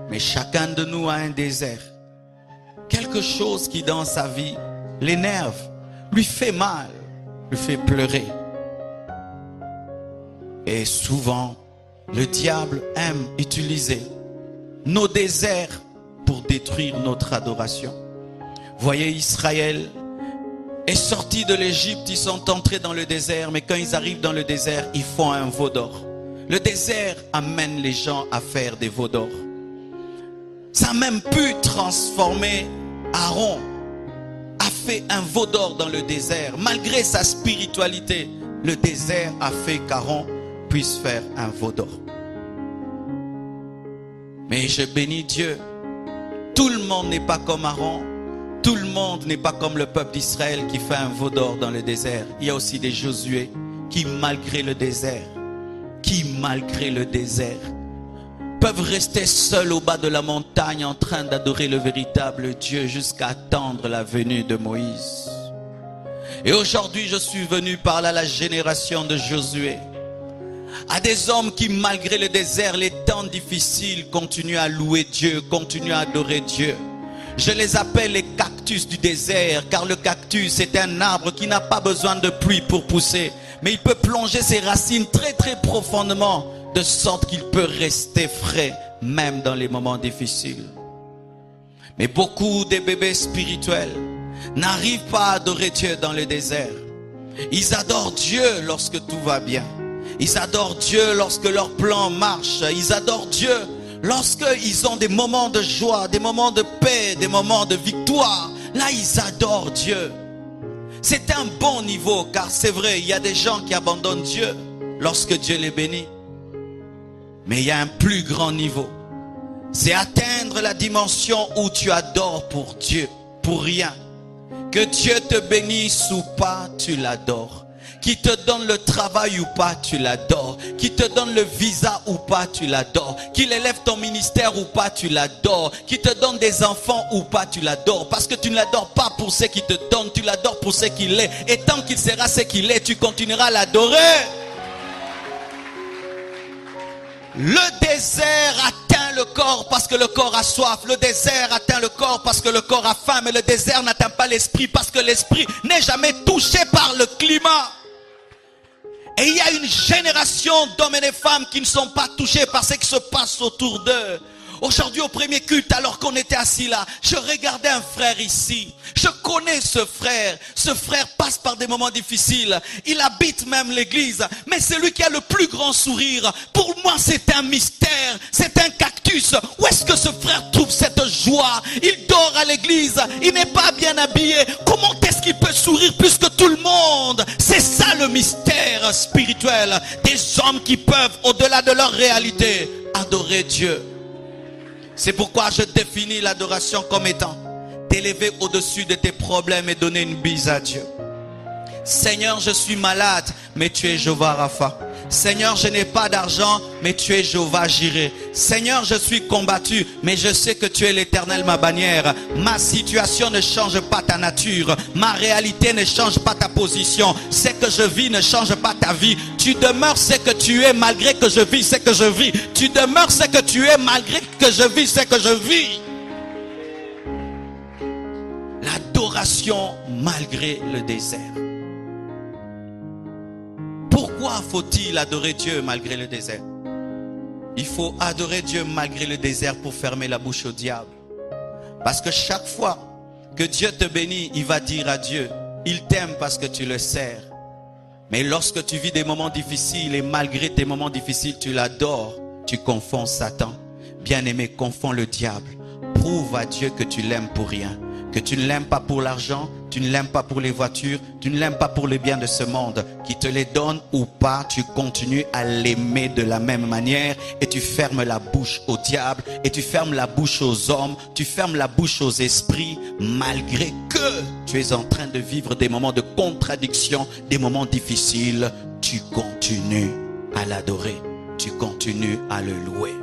Mais chacun de nous a un désert. Quelque chose qui dans sa vie l'énerve, lui fait mal, lui fait pleurer. Et souvent, le diable aime utiliser nos déserts pour détruire notre adoration. Voyez, Israël est sorti de l'Égypte, ils sont entrés dans le désert, mais quand ils arrivent dans le désert, ils font un veau d'or. Le désert amène les gens à faire des veaux d'or. Ça a même pu transformer Aaron, a fait un veau d'or dans le désert. Malgré sa spiritualité, le désert a fait qu'Aaron puisse faire un veau d'or. Mais je bénis Dieu. Tout le monde n'est pas comme Aaron. Tout le monde n'est pas comme le peuple d'Israël qui fait un veau d'or dans le désert. Il y a aussi des Josué qui, malgré le désert, peuvent rester seuls au bas de la montagne en train d'adorer le véritable Dieu jusqu'à attendre la venue de Moïse. Et aujourd'hui, je suis venu parler à la génération de Josué, à des hommes qui, malgré le désert, les temps difficiles, continuent à louer Dieu, continuent à adorer Dieu. Je les appelle les cactus du désert, car le cactus est un arbre qui n'a pas besoin de pluie pour pousser, mais il peut plonger ses racines très très profondément, de sorte qu'il peut rester frais, même dans les moments difficiles. Mais beaucoup des bébés spirituels n'arrivent pas à adorer Dieu dans le désert. Ils adorent Dieu lorsque tout va bien. Ils adorent Dieu lorsque leur plan marche. Ils adorent Dieu lorsqu'ils ont des moments de joie, des moments de paix, des moments de victoire. Là, ils adorent Dieu. C'est un bon niveau, car c'est vrai, il y a des gens qui abandonnent Dieu lorsque Dieu les bénit. Mais il y a un plus grand niveau. C'est atteindre la dimension où tu adores pour Dieu, pour rien. Que Dieu te bénisse ou pas, tu l'adores. Qui te donne le travail ou pas, tu l'adores. Qui te donne le visa ou pas, tu l'adores. Qu'il élève ton ministère ou pas, tu l'adores. Qui te donne des enfants ou pas, tu l'adores. Parce que tu ne l'adores pas pour ce qu'il te donne, tu l'adores pour ce qu'il est. Et tant qu'il sera ce qu'il est, tu continueras à l'adorer. Le désert atteint le corps parce que le corps a soif. Le désert atteint le corps parce que le corps a faim. Mais le désert n'atteint pas l'esprit parce que l'esprit n'est jamais touché par le climat. Et il y a une génération d'hommes et de femmes qui ne sont pas touchés par ce qui se passe autour d'eux. Aujourd'hui au premier culte, alors qu'on était assis là, je regardais un frère ici. Je connais ce frère. Ce frère passe par des moments difficiles. Il habite même l'église. Mais c'est lui qui a le plus grand sourire. Pour moi, c'est un mystère. C'est un cactus. Où est-ce que ce frère trouve cette joie? Il dort à l'église. Il n'est pas bien habillé. Comment est-ce qu'il peut sourire plus que tout le monde? C'est ça le mystère spirituel. Des hommes qui peuvent, au-delà de leur réalité, adorer Dieu. C'est pourquoi je définis l'adoration comme étant t'élever au-dessus de tes problèmes et donner une bise à Dieu. Seigneur, je suis malade, mais tu es Jéhovah Rapha. Seigneur, je n'ai pas d'argent, mais tu es Jéhovah Jireh. Seigneur, je suis combattu, mais je sais que tu es l'Éternel, ma bannière. Ma situation ne change pas ta nature. Ma réalité ne change pas ta position. Ce que je vis ne change pas ta vie. Tu demeures ce que tu es malgré que je vis ce que je vis. Tu demeures ce que tu es malgré que je vis ce que je vis. L'adoration malgré le désert. Pourquoi faut-il adorer Dieu malgré le désert? Il faut adorer Dieu malgré le désert pour fermer la bouche au diable. Parce que chaque fois que Dieu te bénit, il va dire à Dieu, il t'aime parce que tu le sers. Mais lorsque tu vis des moments difficiles et malgré tes moments difficiles, tu l'adores, tu confonds Satan. Bien-aimé, confonds le diable. Prouve à Dieu que tu l'aimes pour rien. Que tu ne l'aimes pas pour l'argent, tu ne l'aimes pas pour les voitures, tu ne l'aimes pas pour les biens de ce monde. Qui te les donne ou pas, tu continues à l'aimer de la même manière et tu fermes la bouche au diable et tu fermes la bouche aux hommes, tu fermes la bouche aux esprits malgré que tu es en train de vivre des moments de contradiction, des moments difficiles. Tu continues à l'adorer, tu continues à le louer.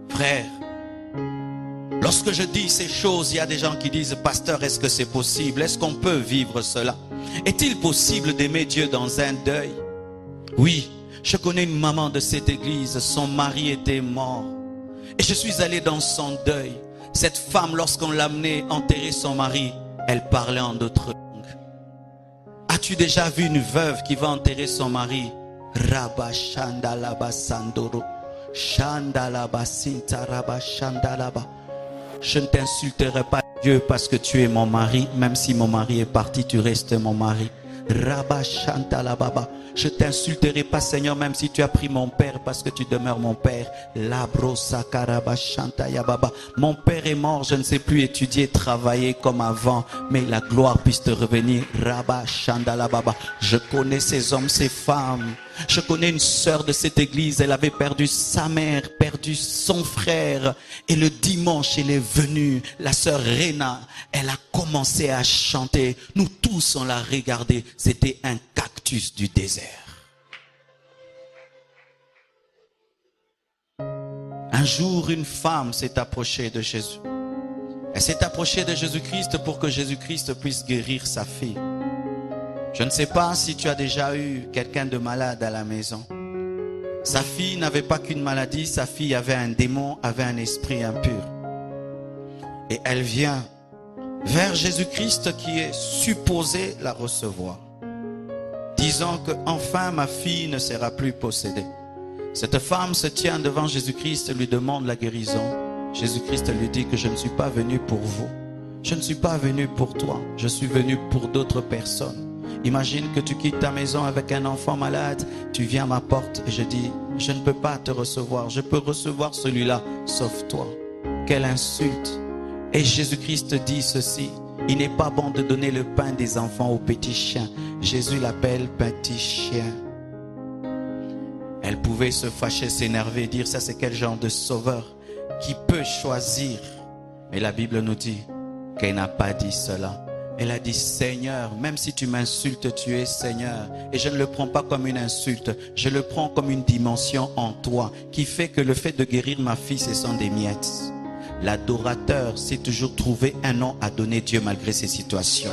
Frère, lorsque je dis ces choses, il y a des gens qui disent, pasteur, est-ce que c'est possible? Est-ce qu'on peut vivre cela? Est-il possible d'aimer Dieu dans un deuil? Oui, Je connais une maman de cette église, son mari était mort. Et je suis allé dans son deuil. Cette femme, lorsqu'on l'amenait enterrer son mari, elle parlait en d'autres langues. As-tu déjà vu une veuve qui va enterrer son mari? Rabba Shandalaba Sandoro. Shandalaba Sintaraba Shandalaba. Je ne t'insulterai pas, Dieu, parce que tu es mon mari. Même si mon mari est parti, tu restes mon mari. Rabba Shantalababa. Je t'insulterai pas, Seigneur, même si tu as pris mon père, parce que tu demeures mon père. Labro Sakaraba Shantayababa. Mon père est mort, je ne sais plus étudier, travailler comme avant, mais la gloire puisse te revenir. Rabba Shandalababa. Je connais ces hommes, ces femmes. Je connais une sœur de cette église, elle avait perdu sa mère, perdu son frère. Et le dimanche, elle est venue, la sœur Rena, elle a commencé à chanter. Nous tous, on l'a regardé, c'était un cactus du désert. Un jour, une femme s'est approchée de Jésus. Elle s'est approchée de Jésus-Christ pour que Jésus-Christ puisse guérir sa fille. Je ne sais pas si tu as déjà eu quelqu'un de malade à la maison. Sa fille n'avait pas qu'une maladie, sa fille avait un démon, avait un esprit impur. Et elle vient vers Jésus-Christ qui est supposé la recevoir, disant que enfin ma fille ne sera plus possédée. Cette femme se tient devant Jésus-Christ et lui demande la guérison. Jésus-Christ lui dit que je ne suis pas venu pour vous. Je ne suis pas venu pour toi. Je suis venu pour d'autres personnes. Imagine que tu quittes ta maison avec un enfant malade. Tu viens à ma porte et je dis, je ne peux pas te recevoir. Je peux recevoir celui-là, sauf toi. Quelle insulte. Et Jésus-Christ dit ceci. Il n'est pas bon de donner le pain des enfants aux petits chiens. Jésus l'appelle petit chien. Elle pouvait se fâcher, s'énerver, dire ça c'est quel genre de sauveur qui peut choisir. Mais la Bible nous dit qu'elle n'a pas dit cela. Elle a dit Seigneur, même si tu m'insultes, tu es Seigneur. Et je ne le prends pas comme une insulte, je le prends comme une dimension en toi qui fait que le fait de guérir ma fille, ce sont des miettes. L'adorateur sait toujours trouver un nom à donner Dieu malgré ses situations.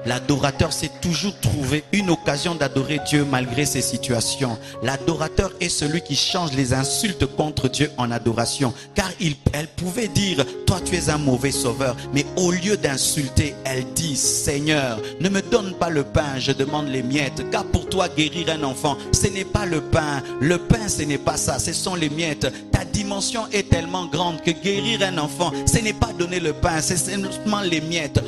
L'adorateur sait toujours trouver une occasion d'adorer Dieu malgré ses situations. L'adorateur est celui qui change les insultes contre Dieu en adoration. Car elle pouvait dire, toi tu es un mauvais sauveur. Mais au lieu d'insulter, elle dit, Seigneur, ne me donne pas le pain, je demande les miettes. Car pour toi guérir un enfant, ce n'est pas le pain. Le pain ce n'est pas ça, ce sont les miettes. Ta dimension est tellement grande que guérir un enfant, ce n'est pas donner le pain, c'est seulement les miettes.